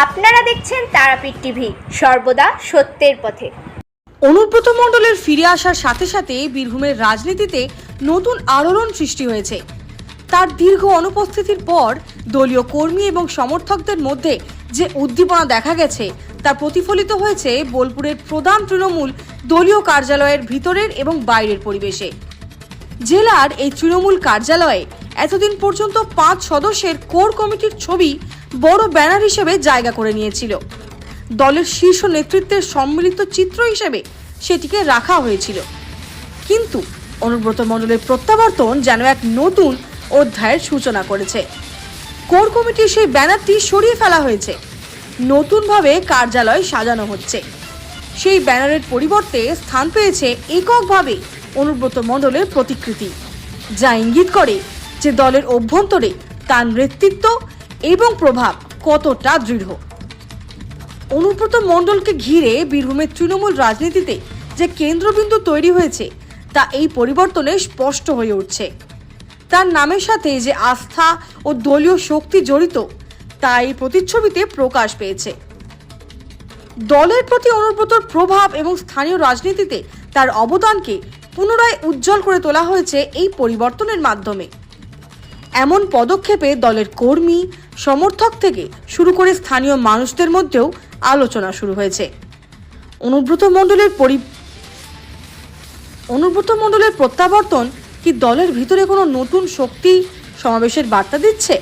আপনারা দেখছেন তারাপীঠ টিভি, সর্বদা সত্যের পথে। অনুব্রত মণ্ডলের ফিরে আসার সাথে সাথে বীরভূমের রাজনীতিতে নতুন আলোড়ন সৃষ্টি হয়েছে। তার দীর্ঘ অনুপস্থিতির পর দলীয় কর্মী এবং সমর্থকদের মধ্যে যে উদ্দীপনা দেখা গেছে তা প্রতিফলিত হয়েছে বোলপুরের প্রধান তৃণমূল দলীয় কার্যালয়ের ভিতরের এবং বাইরের পরিবেশে। জেলার এই তৃণমূল কার্যালয়ে এতদিন পর্যন্ত 5 সদস্যের কোর কমিটির ছবি বড় ব্যানার হিসেবে জায়গা করে নিয়েছিল। দলের শীর্ষ নেতৃত্বের সম্মিলিত চিত্র হিসেবে সেটিকে রাখা হয়েছিল। কিন্তু অনুব্রত মণ্ডলের প্রত্যাবর্তন যেন এক নতুন অধ্যায়ের সূচনা করেছে। কোর কমিটির সেই ব্যানারটি সরিয়ে ফেলা হয়েছে, নতুনভাবে কার্যালয় সাজানো হচ্ছে। সেই ব্যানারের পরিবর্তে স্থান পেয়েছে এককভাবে অনুব্রত মণ্ডলের প্রতিকৃতি, যা ইঙ্গিত করে যে দলের অভ্যন্তরে তার নেতৃত্ব এবং প্রভাব কতটা দৃঢ়। অনুব্রত মণ্ডলকে ঘিরে বীরভূমের তৃণমূল রাজনীতিতে যে কেন্দ্রবিন্দু তৈরি হয়েছে তা এই পরিবর্তনে স্পষ্ট হয়ে উঠছে। তার নামের সাথে যে আস্থা ও দলীয় শক্তি জড়িত তা এই প্রতিচ্ছবিতে প্রকাশ পেয়েছে। দলের প্রতি অনুব্রতর প্রভাব এবং স্থানীয় রাজনীতিতে তার অবদানকে পুনরায় উজ্জ্বল করে তোলা হয়েছে এই পরিবর্তনের মাধ্যমে। এমন পদক্ষেপে দলের কর্মী সমর্থক থেকে শুরু করে স্থানীয় মানুষদের মধ্যেও আলোচনা শুরু হয়েছে। অনুব্রত মণ্ডলের প্রত্যাবর্তন কি দলের ভিতরে কোনো নতুন শক্তি সমাবেশের বার্তা দিচ্ছে?